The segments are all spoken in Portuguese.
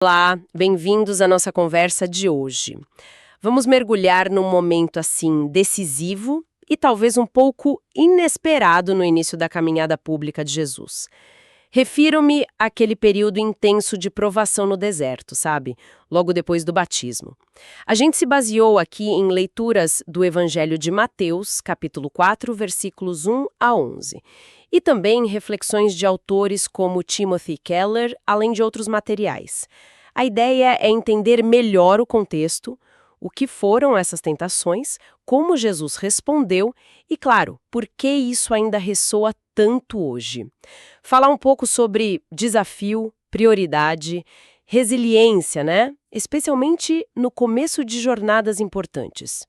Olá, bem-vindos à nossa conversa de hoje. Vamos mergulhar num momento assim decisivo e talvez um pouco inesperado no início da caminhada pública de Jesus. Refiro-me àquele período intenso de provação no deserto, sabe? Logo depois do batismo. A gente se baseou aqui em leituras do Evangelho de Mateus, capítulo 4, versículos 1 a 11. E também reflexões de autores como Timothy Keller, além de outros materiais. A ideia é entender melhor o contexto, o que foram essas tentações, como Jesus respondeu e, claro, por que isso ainda ressoa tanto hoje. Falar um pouco sobre desafio, prioridade, resiliência, né? Especialmente no começo de jornadas importantes.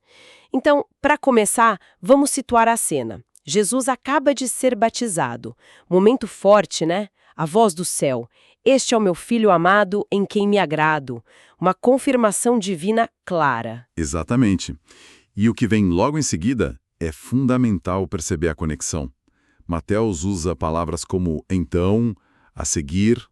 Então, para começar, vamos situar a cena. Jesus acaba de ser batizado. Momento forte, né? A voz do céu. Este é o meu filho amado em quem me agrado. Uma confirmação divina clara. Exatamente. E o que vem logo em seguida é fundamental perceber a conexão. Mateus usa palavras como então, a seguir,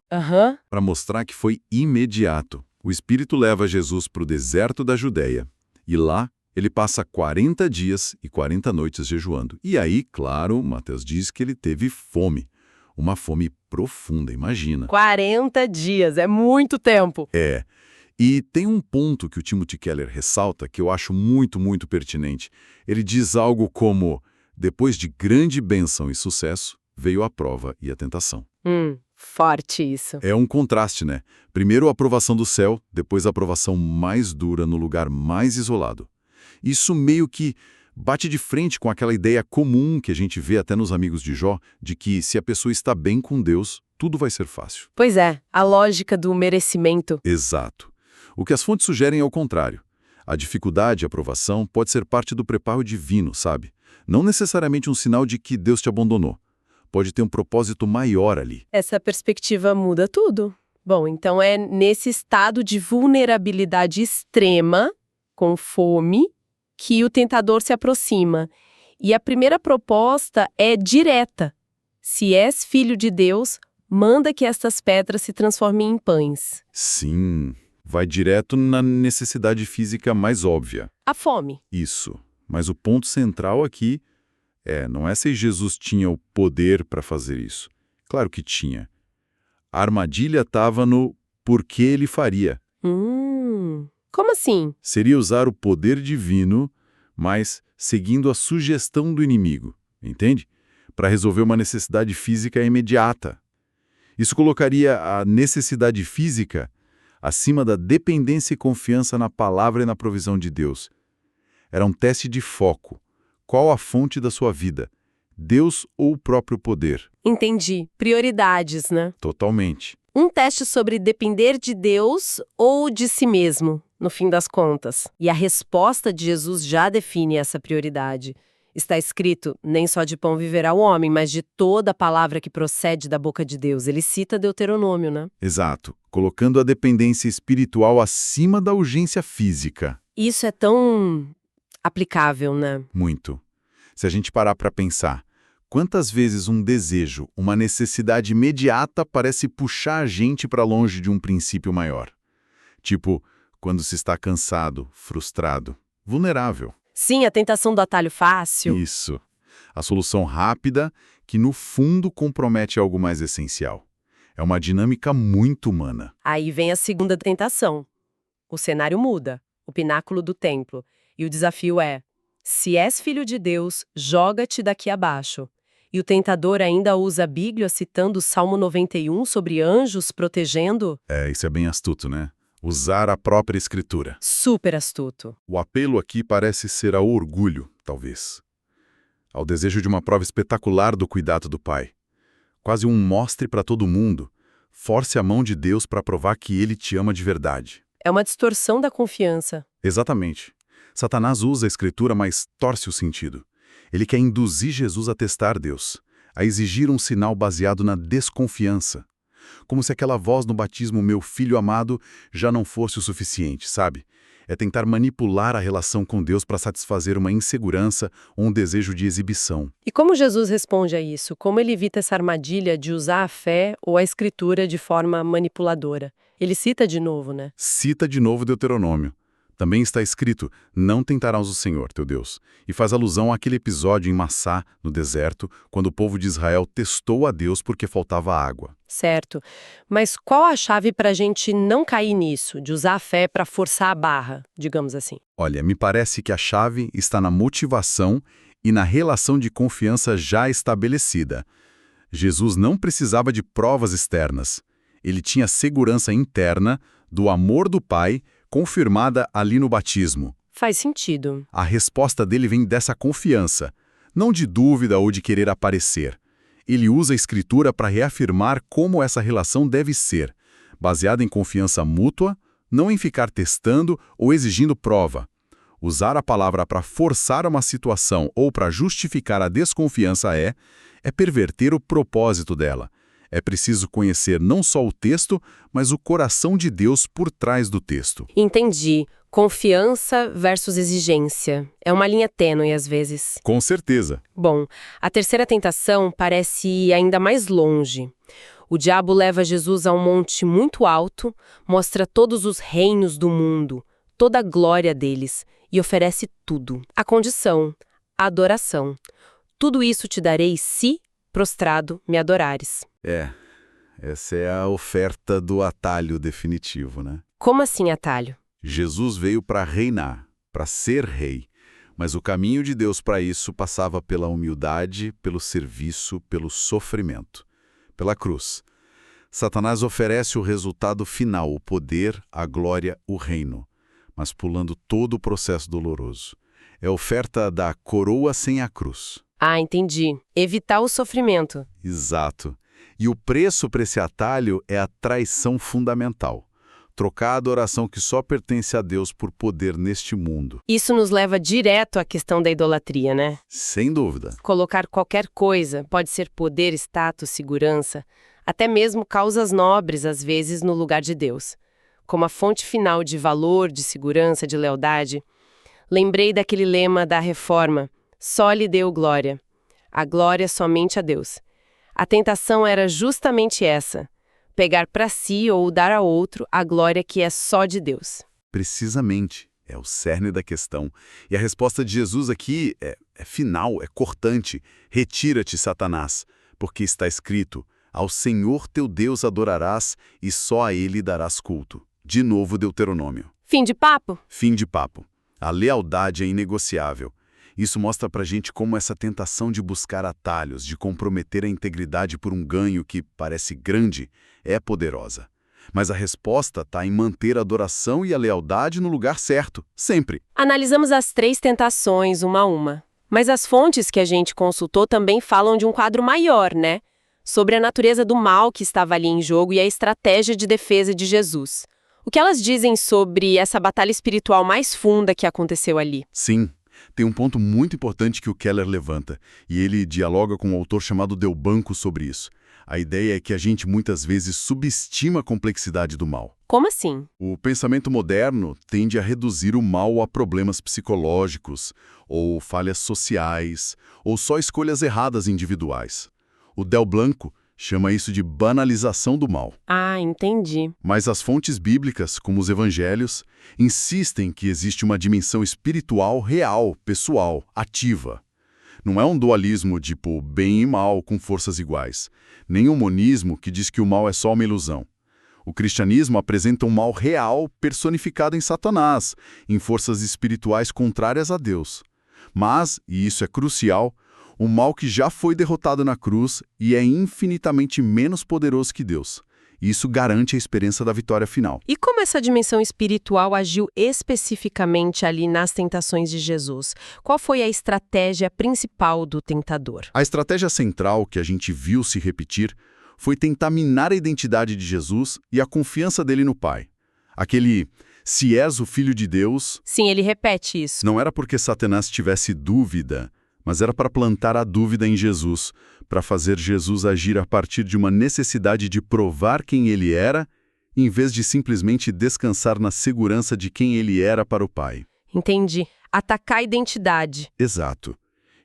para mostrar que foi imediato. O Espírito leva Jesus para o deserto da Judéia. E lá, ele passa 40 dias e 40 noites jejuando. E aí, claro, Mateus diz que ele teve fome. Uma fome profunda, imagina. 40 dias, é muito tempo. É. E tem um ponto que o Timothy Keller ressalta que eu acho muito pertinente. Ele diz algo como, depois de grande bênção e sucesso, veio a prova e a tentação. Forte isso. É um contraste, né? Primeiro a aprovação do céu, depois a aprovação mais dura no lugar mais isolado. Isso meio que bate de frente com aquela ideia comum que a gente vê até nos amigos de Jó, de que se a pessoa está bem com Deus, tudo vai ser fácil. Pois é, a lógica do merecimento. Exato. O que as fontes sugerem é o contrário. A dificuldade e a aprovação pode ser parte do preparo divino, sabe? Não necessariamente um sinal de que Deus te abandonou. Pode ter um propósito maior ali. Essa perspectiva muda tudo. Bom, então é nesse estado de vulnerabilidade extrema, com fome, que o tentador se aproxima. E a primeira proposta é direta. Se és filho de Deus, manda que estas pedras se transformem em pães. Sim, vai direto na necessidade física mais óbvia. A fome. Isso. Mas o ponto central aqui não é se Jesus tinha o poder para fazer isso. Claro que tinha. A armadilha estava no porquê ele faria. Como assim? Seria usar o poder divino, mas seguindo a sugestão do inimigo, entende? Para resolver uma necessidade física imediata. Isso colocaria a necessidade física acima da dependência e confiança na palavra e na provisão de Deus. Era um teste de foco. Qual a fonte da sua vida? Deus ou o próprio poder? Entendi. Prioridades, né? Totalmente. Um teste sobre depender de Deus ou de si mesmo, no fim das contas. E a resposta de Jesus já define essa prioridade. Está escrito, nem só de pão viverá o homem, mas de toda a palavra que procede da boca de Deus. Ele cita Deuteronômio, né? Exato. Colocando a dependência espiritual acima da urgência física. Isso é tão aplicável, né? Muito. Se a gente parar para pensar, quantas vezes um desejo, uma necessidade imediata parece puxar a gente para longe de um princípio maior? Tipo, quando se está cansado, frustrado, vulnerável. Sim, a tentação do atalho fácil. Isso. A solução rápida que, no fundo, compromete algo mais essencial. É uma dinâmica muito humana. Aí vem a segunda tentação. O cenário muda, o pináculo do templo. E o desafio é, se és filho de Deus, joga-te daqui abaixo. E o tentador ainda usa a Bíblia citando o Salmo 91 sobre anjos protegendo? Isso é bem astuto, né? Usar a própria escritura. Super astuto. O apelo aqui parece ser ao orgulho, talvez. Ao desejo de uma prova espetacular do cuidado do Pai. Quase um mostre para todo mundo. Force a mão de Deus para provar que Ele te ama de verdade. É uma distorção da confiança. Exatamente. Satanás usa a escritura, mas torce o sentido. Ele quer induzir Jesus a testar Deus, a exigir um sinal baseado na desconfiança. Como se aquela voz no batismo, meu filho amado, já não fosse o suficiente, sabe? É tentar manipular a relação com Deus para satisfazer uma insegurança ou um desejo de exibição. E como Jesus responde a isso? Como ele evita essa armadilha de usar a fé ou a escritura de forma manipuladora? Ele cita de novo, né? Cita de novo Deuteronômio. Também está escrito, não tentarás o Senhor, teu Deus. E faz alusão àquele episódio em Massá, no deserto, quando o povo de Israel testou a Deus porque faltava água. Certo. Mas qual a chave para a gente não cair nisso, de usar a fé para forçar a barra, digamos assim? Olha, me parece que a chave está na motivação e na relação de confiança já estabelecida. Jesus não precisava de provas externas. Ele tinha segurança interna do amor do Pai, confirmada ali no batismo. Faz sentido. A resposta dele vem dessa confiança, não de dúvida ou de querer aparecer. Ele usa a Escritura para reafirmar como essa relação deve ser, baseada em confiança mútua, não em ficar testando ou exigindo prova. Usar a palavra para forçar uma situação ou para justificar a desconfiança é perverter o propósito dela. É preciso conhecer não só o texto, mas o coração de Deus por trás do texto. Entendi. Confiança versus exigência. É uma linha tênue às vezes. Com certeza. Bom, a terceira tentação parece ir ainda mais longe. O diabo leva Jesus a um monte muito alto, mostra todos os reinos do mundo, toda a glória deles, e oferece tudo. A condição, a adoração. Tudo isso te darei se, prostrado, me adorares. Essa é a oferta do atalho definitivo, né? Como assim atalho? Jesus veio para reinar, para ser rei, mas o caminho de Deus para isso passava pela humildade, pelo serviço, pelo sofrimento, pela cruz. Satanás oferece o resultado final, o poder, a glória, o reino, mas pulando todo o processo doloroso. É a oferta da coroa sem a cruz. Ah, entendi. Evitar o sofrimento. Exato. E o preço para esse atalho é a traição fundamental. Trocar a adoração que só pertence a Deus por poder neste mundo. Isso nos leva direto à questão da idolatria, né? Sem dúvida. Colocar qualquer coisa, pode ser poder, status, segurança, até mesmo causas nobres, às vezes, no lugar de Deus. Como a fonte final de valor, de segurança, de lealdade. Lembrei daquele lema da Reforma, só lhe deu glória. A glória somente a Deus. A tentação era justamente essa. Pegar para si ou dar a outro a glória que é só de Deus. Precisamente. É o cerne da questão. E a resposta de Jesus aqui é final, é cortante. Retira-te, Satanás, porque está escrito, ao Senhor teu Deus adorarás e só a Ele darás culto. De novo Deuteronômio. Fim de papo? Fim de papo. A lealdade é inegociável. Isso mostra pra gente como essa tentação de buscar atalhos, de comprometer a integridade por um ganho que parece grande, é poderosa. Mas a resposta está em manter a adoração e a lealdade no lugar certo, sempre. Analisamos as 3 tentações, uma a uma. Mas as fontes que a gente consultou também falam de um quadro maior, né? Sobre a natureza do mal que estava ali em jogo e a estratégia de defesa de Jesus. O que elas dizem sobre essa batalha espiritual mais funda que aconteceu ali? Sim. Tem um ponto muito importante que o Keller levanta, e ele dialoga com um autor chamado Delbanco sobre isso. A ideia é que a gente muitas vezes subestima a complexidade do mal. Como assim? O pensamento moderno tende a reduzir o mal a problemas psicológicos, ou falhas sociais, ou só escolhas erradas individuais. O Delbanco chama isso de banalização do mal. Ah, entendi. Mas as fontes bíblicas, como os evangelhos, insistem que existe uma dimensão espiritual real, pessoal, ativa. Não é um dualismo tipo bem e mal com forças iguais, nem um monismo que diz que o mal é só uma ilusão. O cristianismo apresenta um mal real personificado em Satanás, em forças espirituais contrárias a Deus. Mas, e isso é crucial, um mal que já foi derrotado na cruz e é infinitamente menos poderoso que Deus. Isso garante a experiência da vitória final. E como essa dimensão espiritual agiu especificamente ali nas tentações de Jesus? Qual foi a estratégia principal do tentador? A estratégia central que a gente viu se repetir foi tentar minar a identidade de Jesus e a confiança dele no Pai. Aquele, se és o Filho de Deus... Sim, ele repete isso. Não era porque Satanás tivesse dúvida, mas era para plantar a dúvida em Jesus, para fazer Jesus agir a partir de uma necessidade de provar quem ele era, em vez de simplesmente descansar na segurança de quem ele era para o Pai. Entendi. Atacar a identidade. Exato.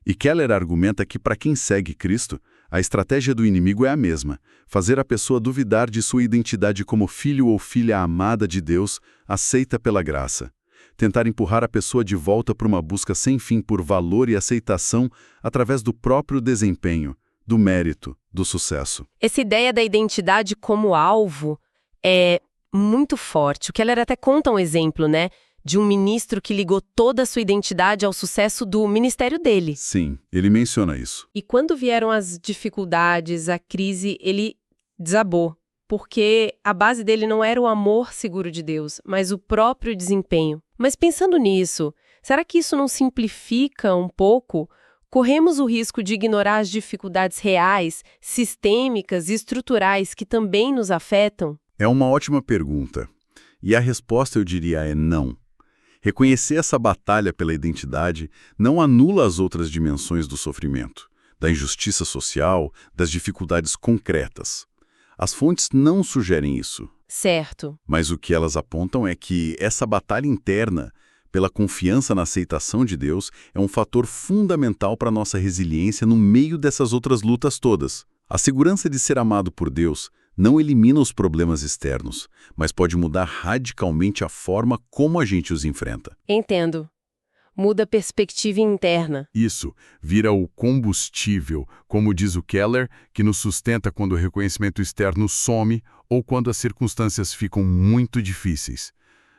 E Keller argumenta que para quem segue Cristo, A estratégia do inimigo é a mesma: fazer a pessoa duvidar de sua identidade como filho ou filha amada de Deus, aceita pela graça. Tentar empurrar a pessoa de volta para uma busca sem fim por valor e aceitação através do próprio desempenho, do mérito, do sucesso. Essa ideia da identidade como alvo é muito forte. O Keller até conta um exemplo, né? De um ministro que ligou toda a sua identidade ao sucesso do ministério dele. Sim, ele menciona isso. E quando vieram as dificuldades, a crise, ele desabou. Porque a base dele não era o amor seguro de Deus, mas o próprio desempenho. Mas pensando nisso, será que isso não simplifica um pouco? Corremos o risco de ignorar as dificuldades reais, sistêmicas e estruturais que também nos afetam? É uma ótima pergunta. E a resposta, eu diria, é não. Reconhecer essa batalha pela identidade não anula as outras dimensões do sofrimento, da injustiça social, das dificuldades concretas. As fontes não sugerem isso. Certo. Mas o que elas apontam é que essa batalha interna, pela confiança na aceitação de Deus, é um fator fundamental para a nossa resiliência no meio dessas outras lutas todas. A segurança de ser amado por Deus não elimina os problemas externos, mas pode mudar radicalmente a forma como a gente os enfrenta. Entendo. Muda a perspectiva interna. Isso vira o combustível, como diz o Keller, que nos sustenta quando o reconhecimento externo some ou quando as circunstâncias ficam muito difíceis.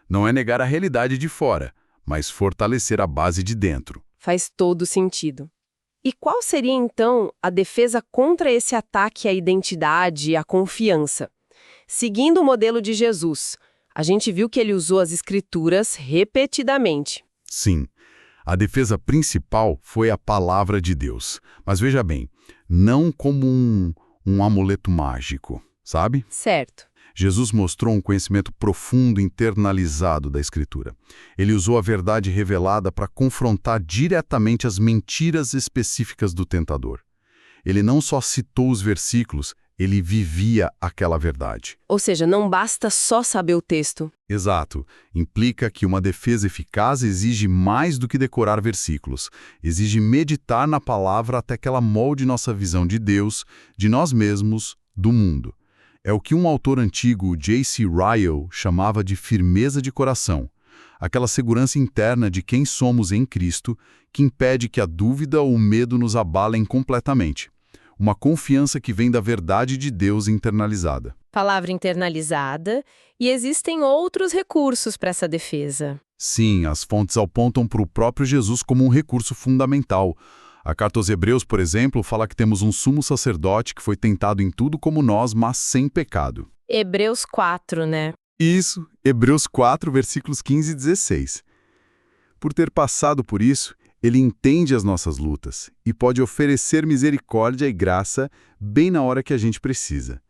Não é negar a realidade de fora, mas fortalecer a base de dentro. Faz todo sentido. E qual seria, então, a defesa contra esse ataque à identidade e à confiança? Seguindo o modelo de Jesus, a gente viu que ele usou as escrituras repetidamente. Sim. A defesa principal foi a palavra de Deus. Mas veja bem, não como um amuleto mágico, sabe? Certo. Jesus mostrou um conhecimento profundo, internalizado da Escritura. Ele usou a verdade revelada para confrontar diretamente as mentiras específicas do tentador. Ele não só citou os versículos, ele vivia aquela verdade. Ou seja, não basta só saber o texto. Exato. Implica que uma defesa eficaz exige mais do que decorar versículos. Exige meditar na palavra até que ela molde nossa visão de Deus, de nós mesmos, do mundo. É o que um autor antigo, J.C. Ryle, chamava de firmeza de coração. Aquela segurança interna de quem somos em Cristo que impede que a dúvida ou o medo nos abalem completamente. Uma confiança que vem da verdade de Deus internalizada. Palavra internalizada, e existem outros recursos para essa defesa. Sim, as fontes apontam para o próprio Jesus como um recurso fundamental. A carta aos Hebreus, por exemplo, fala que temos um sumo sacerdote que foi tentado em tudo como nós, mas sem pecado. Hebreus 4, né? Isso, Hebreus 4, versículos 15 e 16. Por ter passado por isso, ele entende as nossas lutas e pode oferecer misericórdia e graça bem na hora que a gente precisa.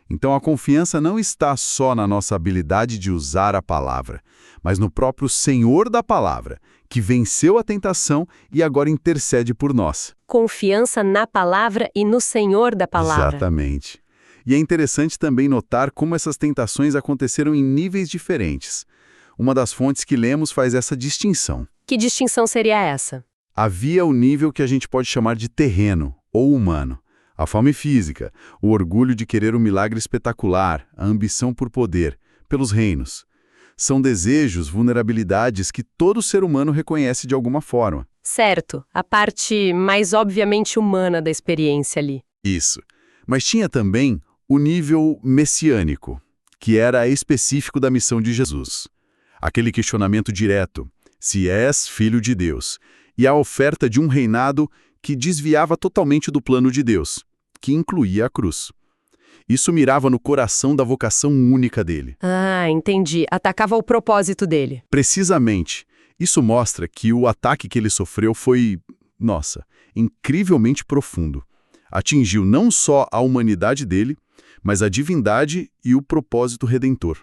Então a confiança não está só na nossa habilidade de usar a palavra, mas no próprio Senhor da palavra, que venceu a tentação e agora intercede por nós. Confiança na palavra e no Senhor da palavra. Exatamente. E é interessante também notar como essas tentações aconteceram em níveis diferentes. Uma das fontes que lemos faz essa distinção. Que distinção seria essa? Havia o nível que a gente pode chamar de terreno, ou humano. A fome física, o orgulho de querer um milagre espetacular, a ambição por poder, pelos reinos. São desejos, vulnerabilidades que todo ser humano reconhece de alguma forma. Certo, a parte mais obviamente humana da experiência ali. Isso. Mas tinha também o nível messiânico, que era específico da missão de Jesus. Aquele questionamento direto, se és filho de Deus, e a oferta de um reinado que desviava totalmente do plano de Deus, que incluía a cruz. Isso mirava no coração da vocação única dele. Ah, entendi. Atacava o propósito dele. Precisamente. Isso mostra que o ataque que ele sofreu foi, incrivelmente profundo. Atingiu não só a humanidade dele, mas a divindade e o propósito redentor.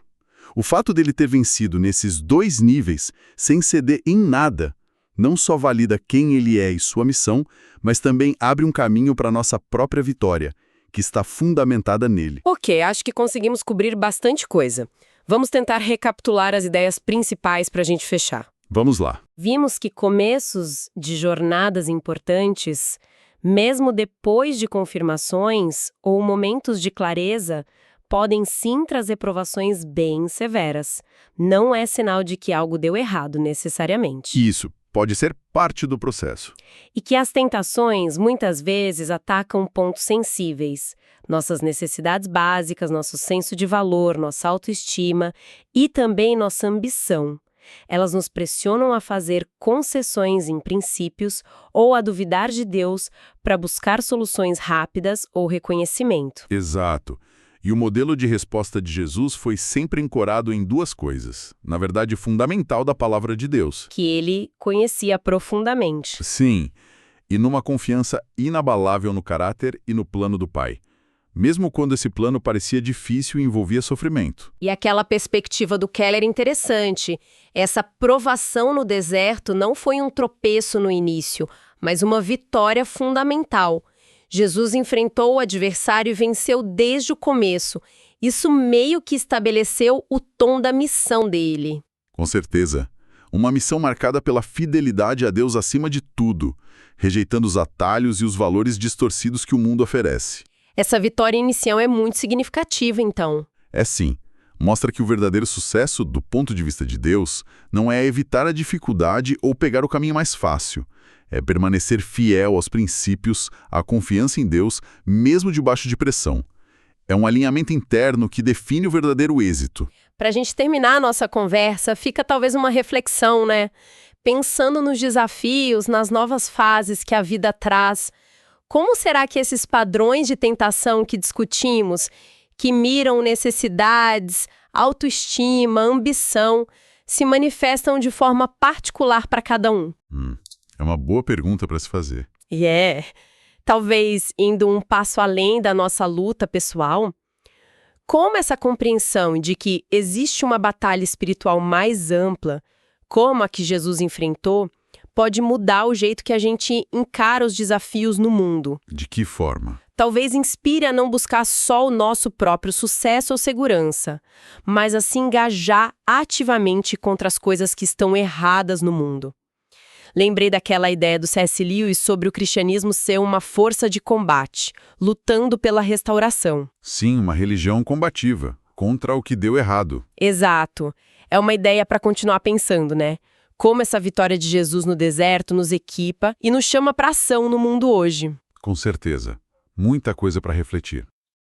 O fato dele ter vencido nesses dois níveis, sem ceder em nada, não só valida quem ele é e sua missão, mas também abre um caminho para a nossa própria vitória, que está fundamentada nele. Ok, acho que conseguimos cobrir bastante coisa. Vamos tentar recapitular as ideias principais para a gente fechar. Vamos lá. Vimos que começos de jornadas importantes, Mesmo depois de confirmações ou momentos de clareza, podem sim trazer provações bem severas. Não é sinal de que algo deu errado necessariamente. Isso pode ser parte do processo. E que as tentações, muitas vezes, atacam pontos sensíveis. Nossas necessidades básicas, nosso senso de valor, nossa autoestima e também nossa ambição. Elas nos pressionam a fazer concessões em princípios ou a duvidar de Deus para buscar soluções rápidas ou reconhecimento. Exato. E o modelo de resposta de Jesus foi sempre ancorado em duas coisas, na verdade fundamental da palavra de Deus. Que ele conhecia profundamente. Sim, e numa confiança inabalável no caráter e no plano do Pai. Mesmo quando esse plano parecia difícil e envolvia sofrimento. E aquela perspectiva do Keller é interessante. Essa provação no deserto não foi um tropeço no início, mas uma vitória fundamental. Jesus enfrentou o adversário e venceu desde o começo. Isso meio que estabeleceu o tom da missão dele. Com certeza. Uma missão marcada pela fidelidade a Deus acima de tudo, rejeitando os atalhos e os valores distorcidos que o mundo oferece. Essa vitória inicial é muito significativa, então. É sim. Mostra que o verdadeiro sucesso, do ponto de vista de Deus, não é evitar a dificuldade ou pegar o caminho mais fácil. É permanecer fiel aos princípios, à confiança em Deus, mesmo debaixo de pressão. É um alinhamento interno que define o verdadeiro êxito. Para a gente terminar a nossa conversa, fica talvez uma reflexão, né? Pensando nos desafios, nas novas fases que a vida traz, como será que esses padrões de tentação que discutimos, que miram necessidades, autoestima, ambição, se manifestam de forma particular para cada um? É uma boa pergunta para se fazer. Talvez indo um passo além da nossa luta pessoal, como essa compreensão de que existe uma batalha espiritual mais ampla, como a que Jesus enfrentou, pode mudar o jeito que a gente encara os desafios no mundo. De que forma? Talvez inspire a não buscar só o nosso próprio sucesso ou segurança, mas a se engajar ativamente contra as coisas que estão erradas no mundo. Lembrei daquela ideia do C.S. Lewis sobre o cristianismo ser uma força de combate, lutando pela restauração. Sim, uma religião combativa, contra o que deu errado. Exato. É uma ideia para continuar pensando, né? Como essa vitória de Jesus no deserto nos equipa e nos chama para ação no mundo hoje. Com certeza. Muita coisa para refletir.